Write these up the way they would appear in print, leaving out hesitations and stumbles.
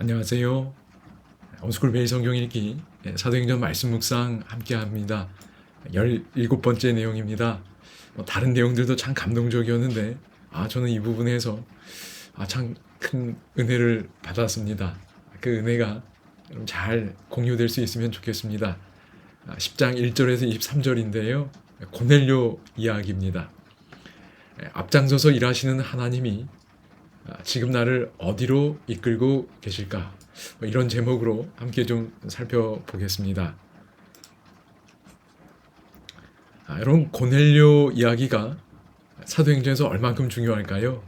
안녕하세요. 엄스쿨 매일 성경 읽기 사도행전 말씀 묵상 함께 합니다. 17번째 내용입니다. 다른 내용들도 참 감동적이었는데 저는 이 부분에서 참 큰 은혜를 받았습니다. 그 은혜가 잘 공유될 수 있으면 좋겠습니다. 10장 1절에서 23절인데요. 고넬료 이야기입니다. 앞장서서 일하시는 하나님이 지금 나를 어디로 이끌고 계실까? 이런 제목으로 함께 좀 살펴보겠습니다. 여러분, 고넬료 이야기가 사도행전에서 얼만큼 중요할까요?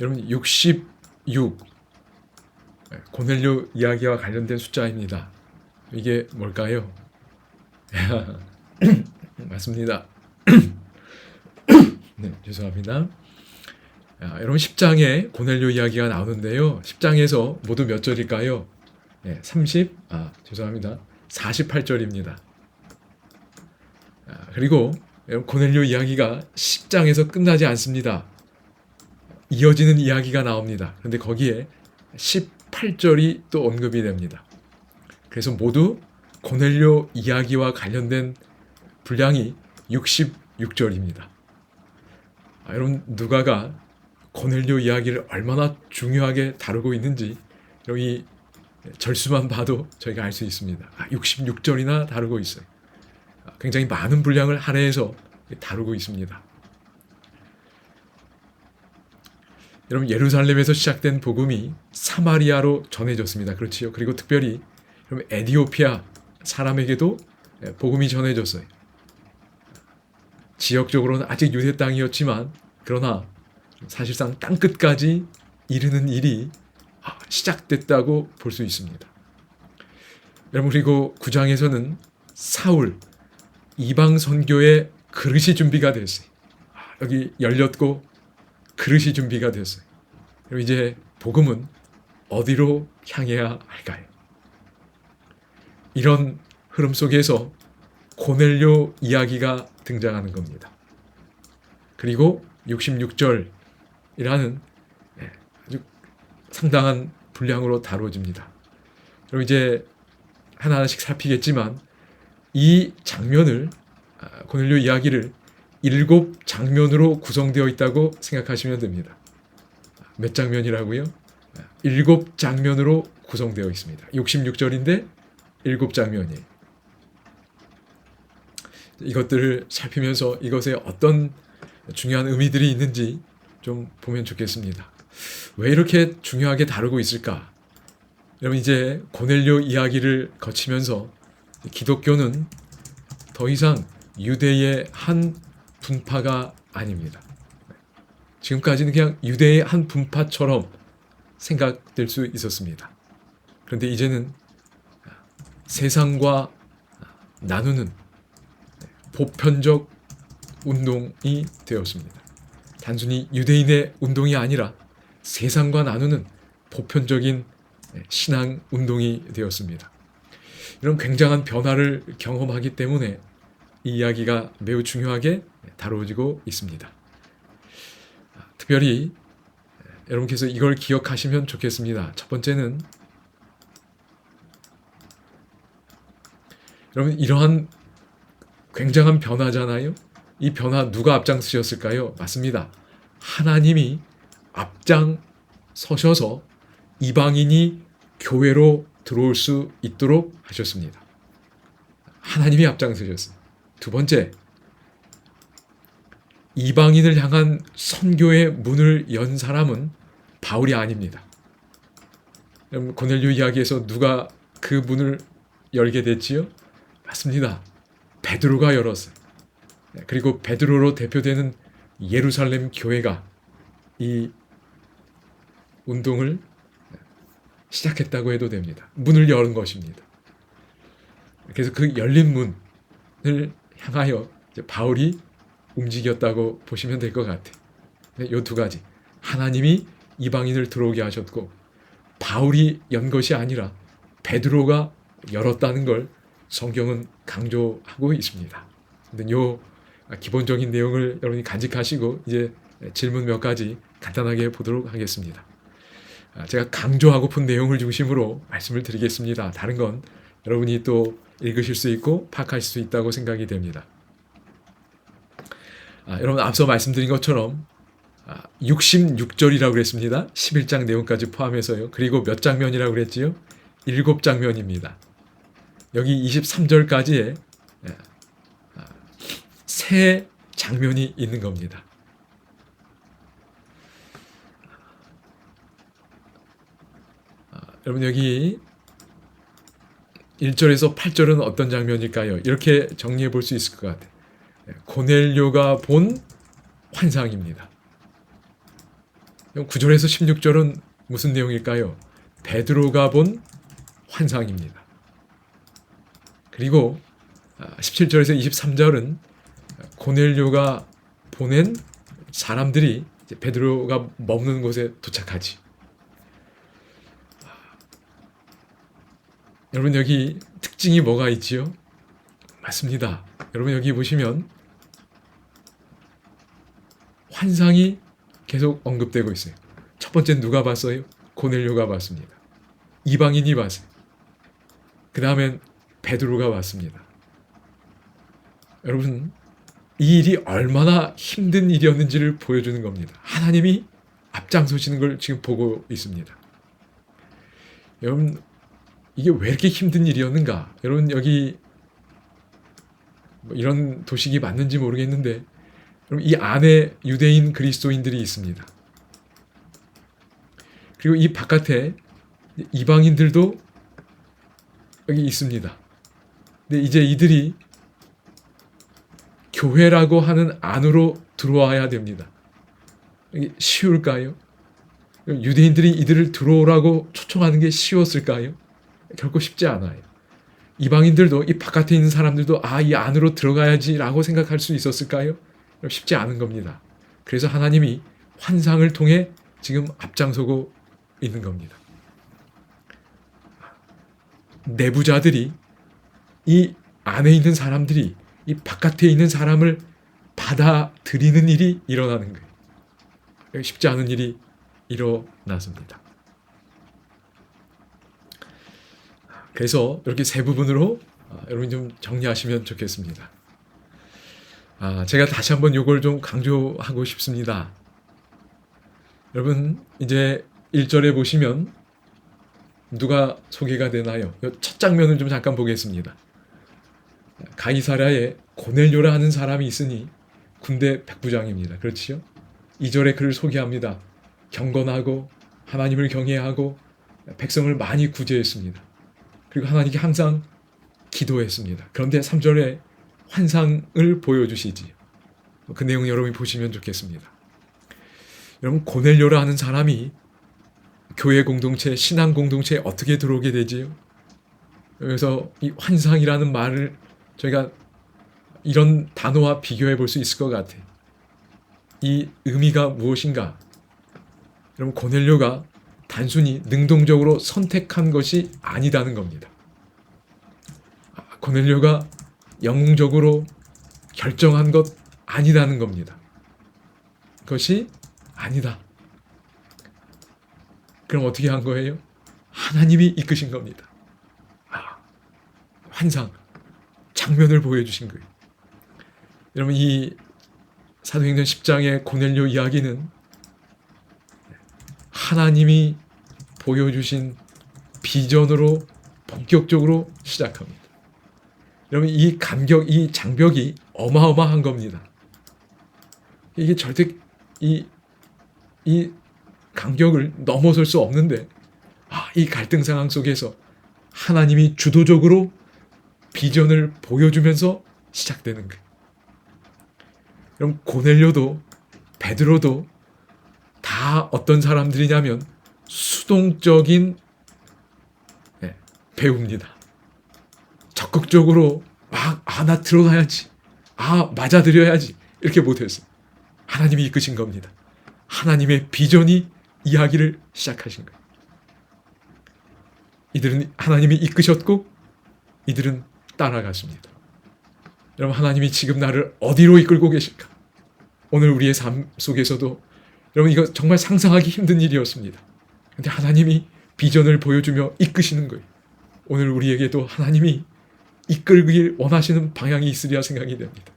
여러분, 66 고넬료 이야기와 관련된 숫자입니다. 이게 뭘까요? 맞습니다. 네, 죄송합니다. 여러분 10장에 고넬료 이야기가 나오는데요. 10장에서 모두 몇 절일까요? 네, 48절입니다. 그리고 고넬료 이야기가 10장에서 끝나지 않습니다. 이어지는 이야기가 나옵니다. 그런데 거기에 18절이 또 언급이 됩니다. 그래서 모두 고넬료 이야기와 관련된 분량이 66절입니다. 여러분, 누가가 고넬료 이야기를 얼마나 중요하게 다루고 있는지 여기 절수만 봐도 저희가 알 수 있습니다. 66절이나 다루고 있어요. 굉장히 많은 분량을 할애해서 다루고 있습니다. 여러분, 예루살렘에서 시작된 복음이 사마리아로 전해졌습니다. 그렇지요. 그리고 특별히 여러분, 에티오피아 사람에게도 복음이 전해졌어요. 지역적으로는 아직 유대 땅이었지만 그러나 사실상 땅끝까지 이르는 일이 시작됐다고 볼 수 있습니다. 여러분, 그리고 9장에서는 사울 이방 선교의 그릇이 준비가 됐어요. 여기 열렸고 그릇이 준비가 됐어요. 그럼 이제 복음은 어디로 향해야 할까요? 이런 흐름 속에서 고넬료 이야기가 등장하는 겁니다. 그리고 66절이라는 아주 상당한 분량으로 다뤄집니다. 그럼 이제 하나하나씩 살피겠지만 이 장면을 고넬료 이야기를 7장면으로 구성되어 있다고 생각하시면 됩니다. 몇 장면이라고요? 7장면으로 구성되어 있습니다. 66절인데 7장면이에요. 이것들을 살피면서 이것에 어떤 중요한 의미들이 있는지 좀 보면 좋겠습니다. 왜 이렇게 중요하게 다루고 있을까? 여러분, 이제 고넬료 이야기를 거치면서 기독교는 더 이상 유대의 한 분파가 아닙니다. 지금까지는 그냥 유대의 한 분파처럼 생각될 수 있었습니다. 그런데 이제는 세상과 나누는 보편적 운동이 되었습니다. 단순히 유대인의 운동이 아니라 세상과 나누는 보편적인 신앙 운동이 되었습니다. 이런 굉장한 변화를 경험하기 때문에 이 이야기가 매우 중요하게 다루어지고 있습니다. 특별히 여러분께서 이걸 기억하시면 좋겠습니다. 첫 번째는 여러분, 이러한 굉장한 변화잖아요. 이 변화 누가 앞장서셨을까요? 맞습니다. 하나님이 앞장서셔서 이방인이 교회로 들어올 수 있도록 하셨습니다. 하나님이 앞장서셨어요. 두 번째, 이방인을 향한 선교의 문을 연 사람은 바울이 아닙니다. 고넬료 이야기에서 누가 그 문을 열게 됐지요? 맞습니다. 베드로가 열었어요. 그리고 베드로로 대표되는 예루살렘 교회가 이 운동을 시작했다고 해도 됩니다. 문을 여는 것입니다. 그래서 그 열린 문을 향하여 바울이 움직였다고 보시면 될 것 같아요. 이 두 가지. 하나님이 이방인을 들어오게 하셨고 바울이 연 것이 아니라 베드로가 열었다는 걸 성경은 강조하고 있습니다. 근데 요 기본적인 내용을 여러분이 간직하시고 이제 질문 몇 가지 간단하게 보도록 하겠습니다. 제가 강조하고픈 내용을 중심으로 말씀을 드리겠습니다. 다른 건 여러분이 또 읽으실 수 있고 파악하실 수 있다고 생각이 됩니다. 여러분 앞서 말씀드린 것처럼 66절이라고 그랬습니다. 11장 내용까지 포함해서요. 그리고 몇 장면이라고 그랬지요? 7장면입니다. 여기 23절까지의 세 장면이 있는 겁니다. 여러분 여기 1절에서 8절은 어떤 장면일까요? 이렇게 정리해 볼 수 있을 것 같아요. 고넬료가 본 환상입니다. 9절에서 16절은 무슨 내용일까요? 베드로가 본 환상입니다. 그리고 17절에서 23절은 고넬료가 보낸 사람들이 베드로가 머무는 곳에 도착하지. 여러분 여기 특징이 뭐가 있지요? 맞습니다. 여러분 여기 보시면 환상이 계속 언급되고 있어요. 첫 번째는 누가 봤어요? 고넬료가 봤습니다. 이방인이 봤어요. 그 다음엔 베드로가 봤습니다. 여러분 이 일이 얼마나 힘든 일이었는지를 보여주는 겁니다. 하나님이 앞장서시는 걸 지금 보고 있습니다. 여러분 이게 왜 이렇게 힘든 일이었는가? 여러분 여기 이런 도식이 맞는지 모르겠는데 여러분 이 안에 유대인 그리스도인들이 있습니다. 그리고 이 바깥에 이방인들도 여기 있습니다. 근데 이제 이들이 교회라고 하는 안으로 들어와야 됩니다. 이게 쉬울까요? 유대인들이 이들을 들어오라고 초청하는 게 쉬웠을까요? 결코 쉽지 않아요. 이방인들도 이 바깥에 있는 사람들도 이 안으로 들어가야지라고 생각할 수 있었을까요? 쉽지 않은 겁니다. 그래서 하나님이 환상을 통해 지금 앞장서고 있는 겁니다. 내부자들이 이 안에 있는 사람들이 이 바깥에 있는 사람을 받아들이는 일이 일어나는 거예요. 쉽지 않은 일이 일어났습니다. 그래서 이렇게 세 부분으로 여러분 좀 정리하시면 좋겠습니다. 제가 다시 한번 이걸 좀 강조하고 싶습니다. 여러분 이제 1절에 보시면 누가 소개가 되나요? 첫 장면을 좀 잠깐 보겠습니다. 가이사랴에 고넬료라 하는 사람이 있으니 군대 백부장입니다. 그렇지요? 2절에 그를 소개합니다. 경건하고 하나님을 경외하고 백성을 많이 구제했습니다. 그리고 하나님께 항상 기도했습니다. 그런데 3절에 환상을 보여주시지. 그 내용 여러분이 보시면 좋겠습니다. 여러분 고넬료라 하는 사람이 교회 공동체, 신앙 공동체에 어떻게 들어오게 되지요? 그래서 이 환상이라는 말을 저희가 이런 단어와 비교해 볼 수 있을 것 같아요. 이 의미가 무엇인가? 여러분 고넬료가 단순히 능동적으로 선택한 것이 아니다는 겁니다. 고넬료가 영웅적으로 결정한 것 아니다는 겁니다. 그것이 아니다. 그럼 어떻게 한 거예요? 하나님이 이끄신 겁니다. 환상, 장면을 보여주신 거예요. 여러분 이 사도행전 10장의 고넬료 이야기는 하나님이 보여주신 비전으로 본격적으로 시작합니다. 여러분 이 간격, 이 장벽이 어마어마한 겁니다. 이게 절대 이 간격을 넘어설 수 없는데 이 갈등 상황 속에서 하나님이 주도적으로 비전을 보여주면서 시작되는 거예요. 여러분 고넬료도 베드로도 다 어떤 사람들이냐면 수동적인 배우입니다. 적극적으로 나 들어가야지, 맞아들여야지 이렇게 못했어요. 하나님이 이끄신 겁니다. 하나님의 비전이 이야기를 시작하신 거예요. 이들은 하나님이 이끄셨고 이들은 따라갔습니다. 여러분 하나님이 지금 나를 어디로 이끌고 계실까? 오늘 우리의 삶 속에서도 여러분 이거 정말 상상하기 힘든 일이었습니다. 근데 하나님이 비전을 보여주며 이끄시는 거예요. 오늘 우리에게도 하나님이 이끌길 원하시는 방향이 있으리라 생각이 됩니다.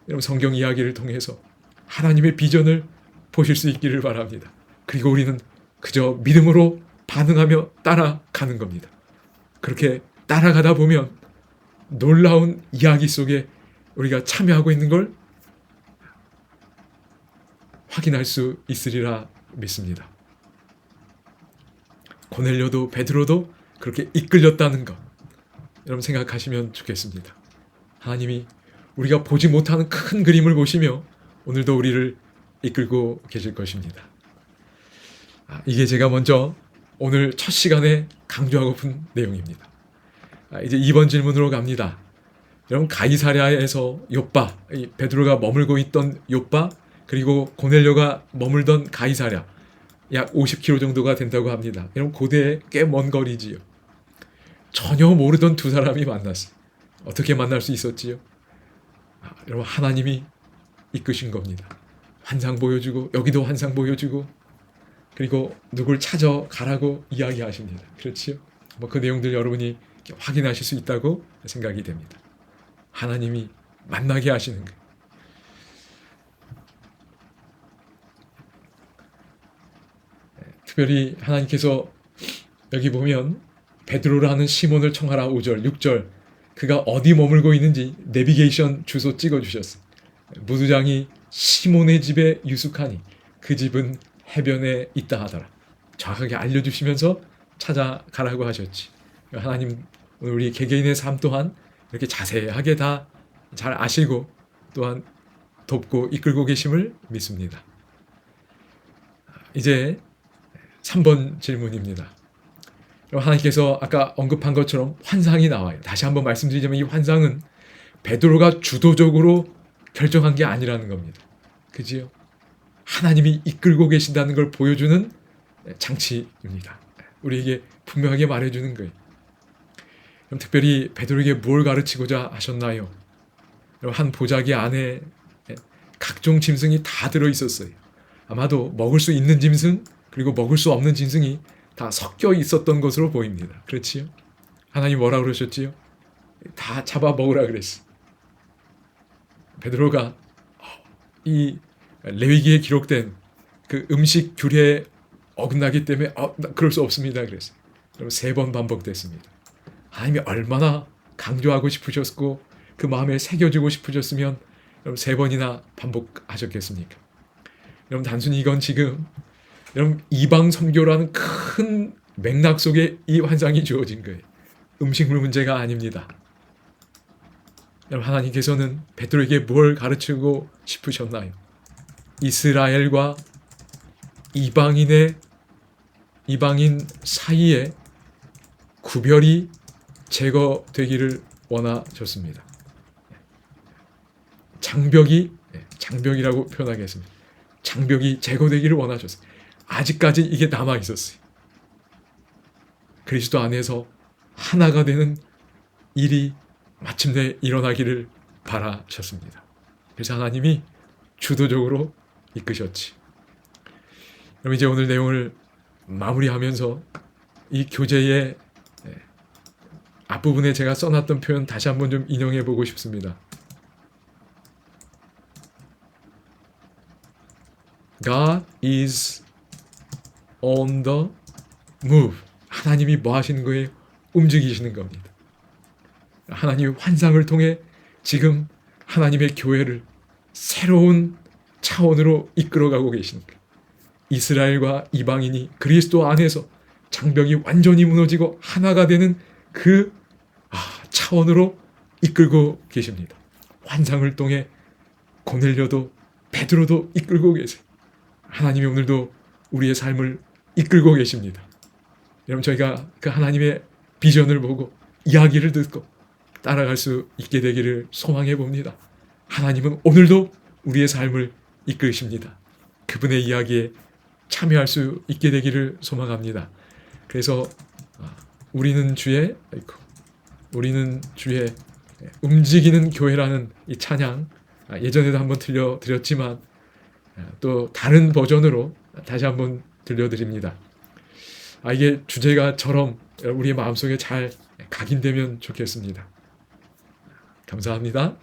여러분, 성경 이야기를 통해서 하나님의 비전을 보실 수 있기를 바랍니다. 그리고 우리는 그저 믿음으로 반응하며 따라가는 겁니다. 그렇게 따라가다 보면 놀라운 이야기 속에 우리가 참여하고 있는 걸 확인할 수 있으리라 믿습니다. 고넬료도 베드로도 그렇게 이끌렸다는 것, 여러분 생각하시면 좋겠습니다. 하나님이 우리가 보지 못하는 큰 그림을 보시며 오늘도 우리를 이끌고 계실 것입니다. 이게 제가 먼저 오늘 첫 시간에 강조하고픈 내용입니다. 이제 2번 질문으로 갑니다. 여러분, 가이사랴에서 욥바, 베드로가 머물고 있던 욥바, 그리고 고넬료가 머물던 가이사랴, 약 50km 정도가 된다고 합니다. 여러분, 고대에 꽤 먼 거리지요. 전혀 모르던 두 사람이 만났어요. 어떻게 만날 수 있었지요? 여러분, 하나님이 이끄신 겁니다. 환상 보여주고, 여기도 환상 보여주고, 그리고 누굴 찾아가라고 이야기하십니다. 그렇지요? 그 내용들 여러분이 확인하실 수 있다고 생각이 됩니다. 하나님이 만나게 하시는 거예요. 특별히 하나님께서 여기 보면 베드로라는 시몬을 청하라 5절, 6절, 그가 어디 머물고 있는지 내비게이션 주소 찍어주셨어요. 무두장이 시몬의 집에 유숙하니 그 집은 해변에 있다 하더라. 정확하게 알려주시면서 찾아가라고 하셨지. 하나님 오늘 우리 개개인의 삶 또한 이렇게 자세하게 다 잘 아시고 또한 돕고 이끌고 계심을 믿습니다. 이제 3번 질문입니다. 하나님께서 아까 언급한 것처럼 환상이 나와요. 다시 한번 말씀드리자면 이 환상은 베드로가 주도적으로 결정한 게 아니라는 겁니다. 그지요? 하나님이 이끌고 계신다는 걸 보여주는 장치입니다. 우리에게 분명하게 말해주는 거예요. 그럼 특별히 베드로에게 뭘 가르치고자 하셨나요? 한 보자기 안에 각종 짐승이 다 들어있었어요. 아마도 먹을 수 있는 짐승 그리고 먹을 수 없는 짐승이 다 섞여 있었던 것으로 보입니다. 그렇지요? 하나님 뭐라 그러셨지요? 다 잡아 먹으라 그랬어. 베드로가 이 레위기에 기록된 그 음식 규례에 어긋나기 때문에 그럴 수 없습니다 그랬어요. 그럼 3번 반복됐습니다. 하나님이 얼마나 강조하고 싶으셨고 그 마음에 새겨주고 싶으셨으면 여러분 3번이나 반복하셨겠습니까? 여러분, 단순히 이건 지금 여러분 이방 선교라는 큰 맥락 속에 이 환상이 주어진 거예요. 음식물 문제가 아닙니다. 여러분, 하나님께서는 베드로에게 뭘 가르치고 싶으셨나요? 이스라엘과 이방인 사이에 구별이 제거되기를 원하셨습니다. 장벽이라고 표현하겠습니다. 장벽이 제거되기를 원하셨어요. 아직까지 이게 남아 있었어요. 그리스도 안에서 하나가 되는 일이 마침내 일어나기를 바라셨습니다. 그래서 하나님이 주도적으로 이끄셨지. 그럼 이제 오늘 내용을 마무리하면서 이 교재의 앞부분에 제가 써놨던 표현 다시 한번 좀 인용해 보고 싶습니다. God is on the move. 하나님이 뭐 하시는 거예요? 움직이시는 겁니다. 하나님의 환상을 통해 지금 하나님의 교회를 새로운 차원으로 이끌어가고 계시는 거예요. 이스라엘과 이방인이 그리스도 안에서 장벽이 완전히 무너지고 하나가 되는 그 차원으로 이끌고 계십니다. 환상을 통해 고넬료도 베드로도 이끌고 계세요. 하나님이 오늘도 우리의 삶을 이끌고 계십니다. 여러분, 저희가 그 하나님의 비전을 보고 이야기를 듣고 따라갈 수 있게 되기를 소망해 봅니다. 하나님은 오늘도 우리의 삶을 이끄십니다. 그분의 이야기에 참여할 수 있게 되기를 소망합니다. 그래서 우리는 주의 움직이는 교회라는 이 찬양, 예전에도 한번 들려드렸지만 또 다른 버전으로 다시 한번 들려드립니다. 이게 주제가처럼 우리의 마음속에 잘 각인되면 좋겠습니다. 감사합니다.